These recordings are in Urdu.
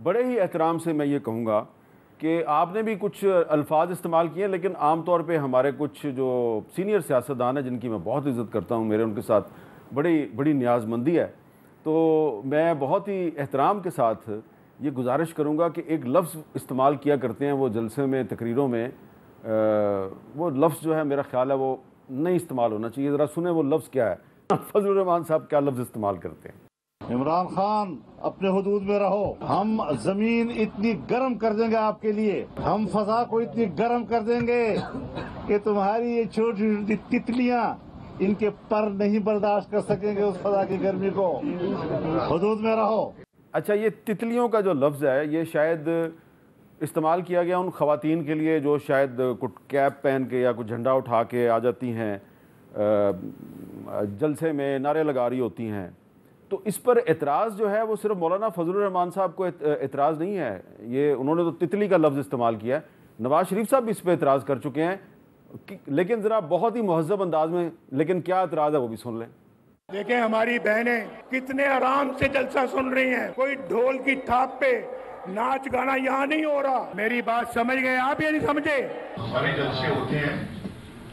بڑے ہی احترام سے میں یہ کہوں گا کہ آپ نے بھی کچھ الفاظ استعمال کیے ہیں، لیکن عام طور پہ ہمارے کچھ جو سینئر سیاستدان ہیں جن کی میں بہت عزت کرتا ہوں، میرے ان کے ساتھ بڑی بڑی نیاز مندی ہے، تو میں بہت ہی احترام کے ساتھ یہ گزارش کروں گا کہ ایک لفظ استعمال کیا کرتے ہیں وہ جلسے میں، تقریروں میں، وہ لفظ جو ہے میرا خیال ہے وہ نہیں استعمال ہونا چاہیے. ذرا سنیں وہ لفظ کیا ہے. فضل الرحمان صاحب کیا لفظ استعمال کرتے ہیں. عمران خان اپنے حدود میں رہو، ہم زمین اتنی گرم کر دیں گے آپ کے لیے، ہم فضا کو اتنی گرم کر دیں گے کہ تمہاری یہ چھوٹی چھوٹی تتلیاں ان کے پر نہیں برداشت کر سکیں گے اس فضا کی گرمی کو. حدود میں رہو. اچھا، یہ تتلیوں کا جو لفظ ہے یہ شاید استعمال کیا گیا ان خواتین کے لیے جو شاید کچھ کیپ پہن کے یا کچھ جھنڈا اٹھا کے آ جاتی ہیں جلسے میں، نعرے لگا رہی ہوتی ہیں. تو اس پر اعتراض جو ہے وہ صرف مولانا فضل الرحمان صاحب کو اعتراض نہیں ہے، یہ انہوں نے تو تتلی کا لفظ استعمال کیا ہے. نواز شریف صاحب بھی اس پہ اعتراض کر چکے ہیں، لیکن ذرا بہت ہی مہذب انداز میں. لیکن کیا اعتراض ہے وہ بھی سن لیں. دیکھیں ہماری بہنیں کتنے آرام سے جلسہ سن رہی ہیں، کوئی ڈھول کی تھاپ پہ ناچ گانا یہاں نہیں ہو رہا. میری بات سمجھ گئے آپ یا نہیں سمجھے؟ ہمارے جلسے ہوتے ہیں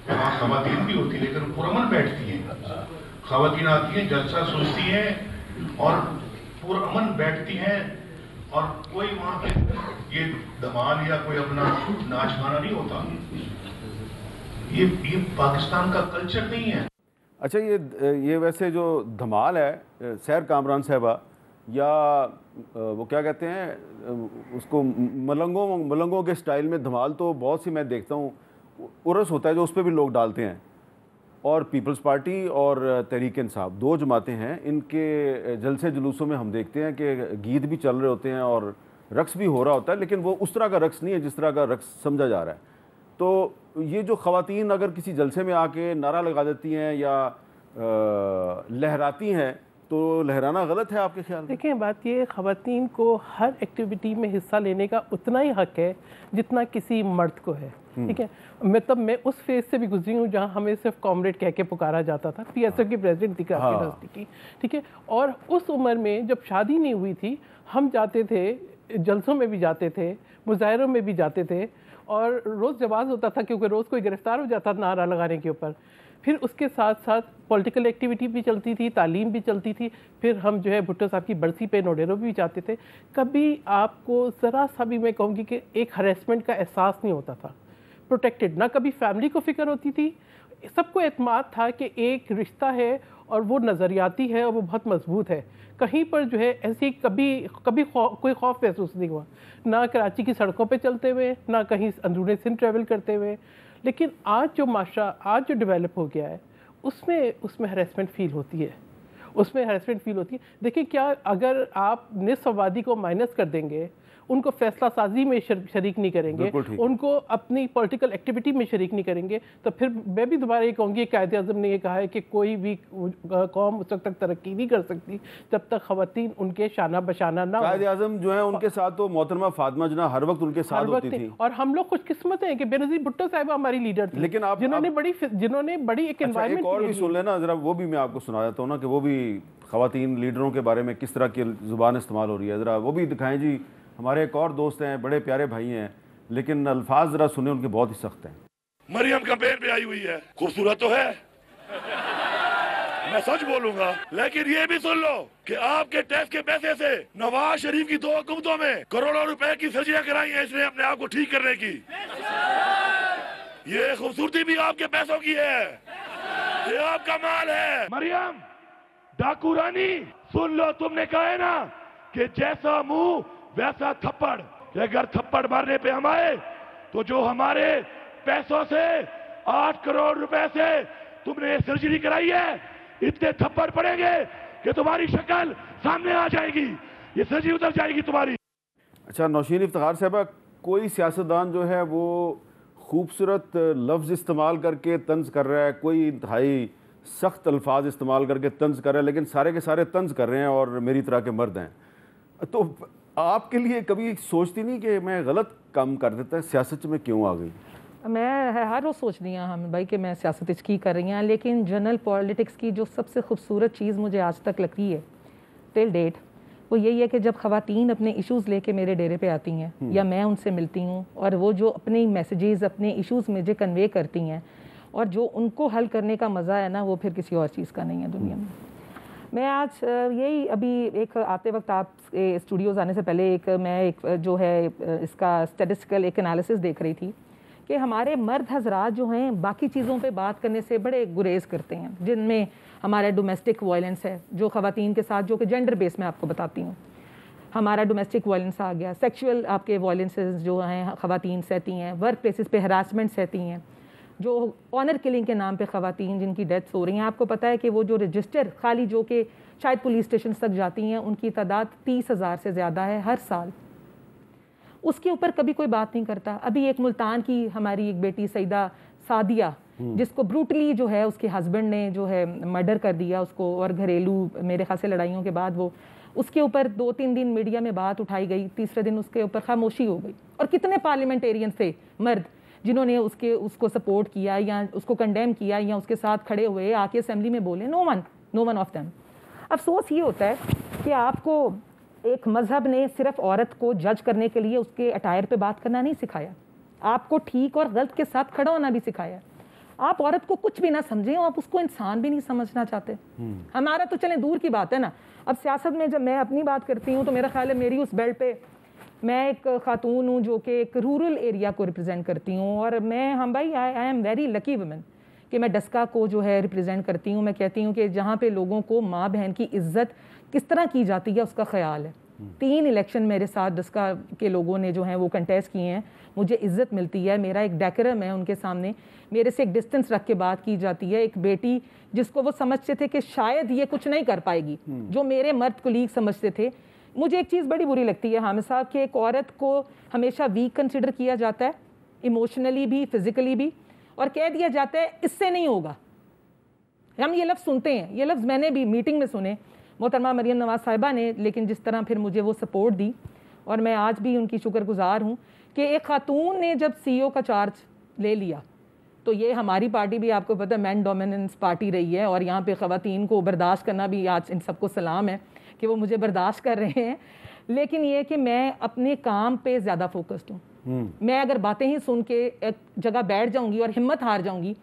وہاں خواتین بھی ہوتی ہیں لیکن پرامن بیٹھتی ہیں. خواتین آتی ہیں، جلسہ سنتی ہیں اور پرامن بیٹھتی ہیں، اور کوئی وہاں پہ یہ دھمال یا کوئی اپنا ناچ گانا نہیں ہوتا. یہ پاکستان کا کلچر نہیں ہے. اچھا، یہ ویسے جو دھمال ہے سیر کامران صاحبہ، یا وہ کیا کہتے ہیں اس کو، ملنگوں کے سٹائل میں دھمال تو بہت سی میں دیکھتا ہوں، عرس ہوتا ہے جو اس پہ بھی لوگ ڈالتے ہیں. اور پیپلز پارٹی اور تحریک انصاف دو جماعتیں ہیں، ان کے جلسے جلوسوں میں ہم دیکھتے ہیں کہ گیت بھی چل رہے ہوتے ہیں اور رقص بھی ہو رہا ہوتا ہے، لیکن وہ اس طرح کا رقص نہیں ہے جس طرح کا رقص سمجھا جا رہا ہے. تو یہ جو خواتین اگر کسی جلسے میں آ کے نعرہ لگا دیتی ہیں یا لہراتی ہیں تو لہرانا غلط ہے آپ کے خیال میں؟ دیکھیں بات یہ، خواتین کو ہر ایکٹیویٹی میں حصہ لینے کا اتنا ہی حق ہے جتنا کسی مرد کو ہے. ٹھیک ہے، میں اس فیز سے بھی گزری ہوں جہاں ہمیں صرف کامریڈ کہہ کے پکارا جاتا تھا. پی ایس ایف کی پریزیڈنٹ تھی کراچی یونیورسٹی کی. ٹھیک ہے، اور اس عمر میں جب شادی نہیں ہوئی تھی ہم جاتے تھے، جلسوں میں بھی جاتے تھے، مظاہروں میں بھی جاتے تھے، اور روز جواز ہوتا تھا کیونکہ روز کوئی گرفتار ہو جاتا تھا نعرہ لگانے کے اوپر. پھر اس کے ساتھ ساتھ پولیٹیکل ایکٹیویٹی بھی چلتی تھی، تعلیم بھی چلتی تھی. پھر ہم جو ہے بھٹو صاحب کی برسی پہ نوڈیرو بھی جاتے تھے. کبھی آپ کو ذرا سا بھی میں کہوں گی کہ ایک ہریسمنٹ کا احساس نہیں ہوتا تھا، پروٹیکٹڈ. نہ کبھی فیملی کو فکر ہوتی تھی، سب کو اعتماد تھا کہ ایک رشتہ ہے اور وہ نظریاتی ہے اور وہ بہت مضبوط ہے. کہیں پر جو ہے ایسی کبھی کوئی خوف محسوس نہیں ہوا، نہ کراچی کی سڑکوں پہ چلتے ہوئے، نہ کہیں اندرون سندھ ٹریول کرتے ہوئے. لیکن آج جو معاشرہ آج جو ڈیولپ ہو گیا ہے اس میں ہریسمنٹ فیل ہوتی ہے. دیکھیں کیا اگر آپ نصف آبادی کو مائنس کر دیں گے، ان کو فیصلہ سازی میں شریک نہیں کریں گے، ان کو اپنی پولیٹیکل ایکٹیویٹی میں شریک نہیں کریں گے، تو پھر میں بھی دوبارہ یہ کہوں گی، قائد اعظم نے یہ کہا ہے کہ کوئی بھی قوم اس وقت تک ترقی نہیں کر سکتی جب تک خواتین ان کے شانہ بشانہ نہ ہو. قائد اعظم جو ہیں ان کے ساتھ تو محترمہ فاطمہ جناح ہر وقت ان کے ساتھ ہوتی تھی. اور ہم لوگ خوش قسمت ہیں کہ بینظیر بھٹو صاحبہ ہماری لیڈر تھی، لیکن جنہوں نے بڑی ایک انوائرمنٹ. ایک اور بھی سن لینا ذرا، وہ بھی میں آپ کو سنا دیتا ہوں نا کہ وہ بھی خواتین لیڈروں کے بارے میں کس طرح کی زبان استعمال ہو رہی ہے. ذرا وہ بھی دکھائیں جی. ہمارے ایک اور دوست ہیں، بڑے پیارے بھائی ہیں، لیکن الفاظ ذرا سنیں ان کے بہت ہی سخت ہیں. مریم کمپین پہ آئی ہوئی ہے، خوبصورت تو ہے، میں سچ بولوں گا، لیکن یہ بھی سن لو کہ آپ کے ٹیکس کے پیسے سے نواز شریف کی 2 حکومتوں میں کروڑوں روپے کی سرجریاں کرائی ہیں اس نے اپنے آپ کو ٹھیک کرنے کی. یہ خوبصورتی بھی آپ کے پیسوں کی ہے، یہ آپ کا مال ہے. مریم ڈاکو رانی، سن لو، تم نے کہا ہے نا کہ جیسا منہ ویسا تھپڑ، کہ اگر تھپڑ مارنے پہ ہم آئے تو جو ہمارے پیسوں سے 8 کروڑ روپے سے تم نے سرجری کرائی ہے، اتنے تھپڑ پڑیں گے کہ تمہاری شکل سامنے آ جائے گی، یہ سرجری اتر جائے گی تمہاری. اچھا نوشین افتخار صاحبہ، کوئی سیاستدان جو ہے وہ خوبصورت لفظ استعمال کر کے طنز کر رہا ہے، کوئی انتہائی سخت الفاظ استعمال کر کے طنز کر رہا ہے، لیکن سارے کے سارے طنز کر رہے ہیں اور میری طرح کے مرد ہیں. تو آپ کے لیے کبھی سوچتی نہیں کہ میں غلط کام کر دیتا ہے، سیاست میں کیوں آ گئی؟ میں ہر روز سوچ رہی ہوں بھائی کہ میں سیاست کی کر رہی ہوں، لیکن جنرل پولیٹکس کی جو سب سے خوبصورت چیز مجھے آج تک لگتی ہے ٹل ڈیٹ وہ یہی ہے کہ جب خواتین اپنے ایشوز لے کے میرے ڈیرے پہ آتی ہیں یا میں ان سے ملتی ہوں اور وہ جو اپنے میسیجز اپنے ایشوز مجھے کنوے کرتی ہیں اور جو ان کو حل کرنے کا مزہ ہے نا وہ پھر کسی اور چیز کا نہیں ہے دنیا میں آج یہی ابھی ایک آتے وقت آپ اسٹوڈیوز آنے سے پہلے میں ایک جو ہے اس کا اسٹیٹسٹیکل ایک انالیسس دیکھ رہی تھی کہ ہمارے مرد حضرات جو ہیں باقی چیزوں پہ بات کرنے سے بڑے گریز کرتے ہیں، جن میں ہمارا ڈومیسٹک وائلنس ہے جو خواتین کے ساتھ، جو کہ جینڈر بیس میں آپ کو بتاتی ہوں، ہمارا ڈومیسٹک وائلنس آ گیا، سیکشول آپ کے وائلنسز جو ہیں خواتین سہتی ہیں، ورک پلیسز پہ ہراسمنٹ سہتی ہیں، جو آنر کلنگ کے نام پہ خواتین جن کی ڈیتھس ہو رہی ہیں، آپ کو پتہ ہے کہ وہ جو رجسٹر خالی جو کہ شاید پولیس اسٹیشنز تک جاتی ہیں ان کی تعداد 30,000 سے زیادہ ہے ہر سال، اس کے اوپر کبھی کوئی بات نہیں کرتا۔ ابھی ایک ملتان کی ہماری ایک بیٹی سیدہ سعدیہ جس کو بروٹلی جو ہے اس کے ہسبینڈ نے جو ہے مرڈر کر دیا اس کو، اور گھریلو میرے خیال سے لڑائیوں کے بعد وہ اس کے اوپر 2-3 دن میڈیا میں بات اٹھائی گئی، تیسرے دن اس کے اوپر خاموشی ہو گئی، اور کتنے پارلیمنٹیرینز تھے مرد جنہوں نے اس کو سپورٹ کیا یا اس کو کنڈیم کیا یا اس کے ساتھ کھڑے ہوئے آ کے اسمبلی میں بولے، نو ون آف دیم۔ افسوس یہ ہوتا ہے کہ آپ کو ایک مذہب نے صرف عورت کو جج کرنے کے لیے اس کے اٹائر پہ بات کرنا نہیں سکھایا، آپ کو ٹھیک اور غلط کے ساتھ کھڑا ہونا بھی سکھایا۔ آپ عورت کو کچھ بھی نہ سمجھیں، آپ اس کو انسان بھی نہیں سمجھنا چاہتے۔ ہمارا تو چلیں دور کی بات ہے نا، اب سیاست میں جب میں اپنی بات کرتی ہوں تو میرا خیال ہے میری اس بیلٹ پہ میں ایک خاتون ہوں جو کہ ایک رورل ایریا کو ریپرزینٹ کرتی ہوں، اور میں بھائی I am very lucky woman کہ میں ڈسکا کو جو ہے ریپرزینٹ کرتی ہوں۔ میں کہتی ہوں کہ جہاں پہ لوگوں کو ماں بہن کی عزت کس طرح کی جاتی ہے اس کا خیال ہے۔ 3 الیکشن میرے ساتھ ڈسکا کے لوگوں نے جو ہیں وہ کنٹیسٹ کیے ہیں، مجھے عزت ملتی ہے، میرا ایک ڈیکرم ہے ان کے سامنے، میرے سے ایک ڈسٹنس رکھ کے بات کی جاتی ہے۔ ایک بیٹی جس کو وہ سمجھتے تھے کہ شاید یہ کچھ نہیں کر پائے گی، جو میرے مرد کولیگ سمجھتے تھے، مجھے ایک چیز بڑی بری لگتی ہے حامد صاحب کہ ایک عورت کو ہمیشہ ویک کنسیڈر کیا جاتا ہے، ایموشنلی بھی فزیکلی بھی، اور کہہ دیا جاتا ہے اس سے نہیں ہوگا۔ ہم یہ لفظ سنتے ہیں، یہ لفظ میں نے بھی میٹنگ میں سنے محترمہ مریم نواز صاحبہ نے، لیکن جس طرح پھر مجھے وہ سپورٹ دی، اور میں آج بھی ان کی شکر گزار ہوں کہ ایک خاتون نے جب سی او کا چارج لے لیا، تو یہ ہماری پارٹی بھی آپ کو پتہ ہے مین ڈومیننس پارٹی رہی ہے، اور یہاں پہ خواتین کو برداشت کرنا بھی آج ان سب کو سلام ہے کہ وہ مجھے برداشت کر رہے ہیں، لیکن یہ کہ میں اپنے کام پہ زیادہ فوکسڈ ہوں۔ میں اگر باتیں ہی سن کے ایک جگہ بیٹھ جاؤں گی اور ہمت ہار جاؤں گی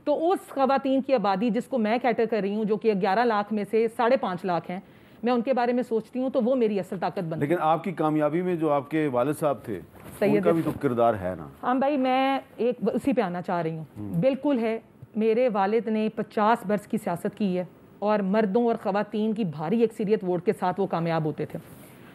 تو اس خواتین کی آبادی جس کو میں کیٹر کر رہی ہوں، جو کہ 11 لاکھ میں سے 5.5 لاکھ ہیں، میں ان کے بارے میں سوچتی ہوں تو وہ میری اصل طاقت بنتی ہے۔ لیکن آپ کی کامیابی میں جو آپ کے والد صاحب تھے ان کا بھی تو کردار ہے نا۔ ہاں بھائی، میں ایک اسی پہ آنا چاہ رہی ہوں۔ بالکل ہے، میرے والد نے 50 برس کی سیاست کی ہے، اور مردوں اور خواتین کی بھاری اکثریت ووٹ کے ساتھ وہ کامیاب ہوتے تھے۔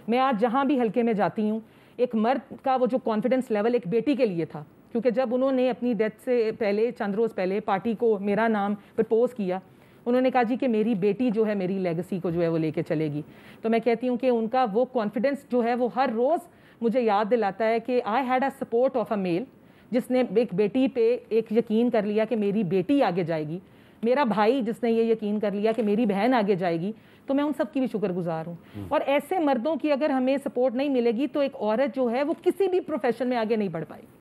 میں آج جہاں بھی حلقے میں جاتی ہوں، ایک مرد کا وہ جو کانفیڈنس لیول ایک بیٹی کے لیے تھا، کیونکہ جب انہوں نے اپنی ڈیتھ سے پہلے چند روز پہلے پارٹی کو میرا نام پرپوز کیا، انہوں نے کہا جی کہ میری بیٹی جو ہے میری لیگسی کو جو ہے وہ لے کے چلے گی، تو میں کہتی ہوں کہ ان کا وہ کانفیڈنس جو ہے وہ ہر روز مجھے یاد دلاتا ہے کہ I had a support of a mail, جس نے ایک بیٹی پہ ایک یقین کر لیا کہ میری بیٹی آگے جائے گی، میرا بھائی جس نے یہ یقین کر لیا کہ میری بہن آگے جائے گی، تو میں ان سب کی بھی شکر گزار ہوں۔ اور ایسے مردوں کی اگر ہمیں سپورٹ نہیں ملے گی تو ایک عورت جو ہے وہ کسی بھی پروفیشن میں آگے نہیں بڑھ پائے گی۔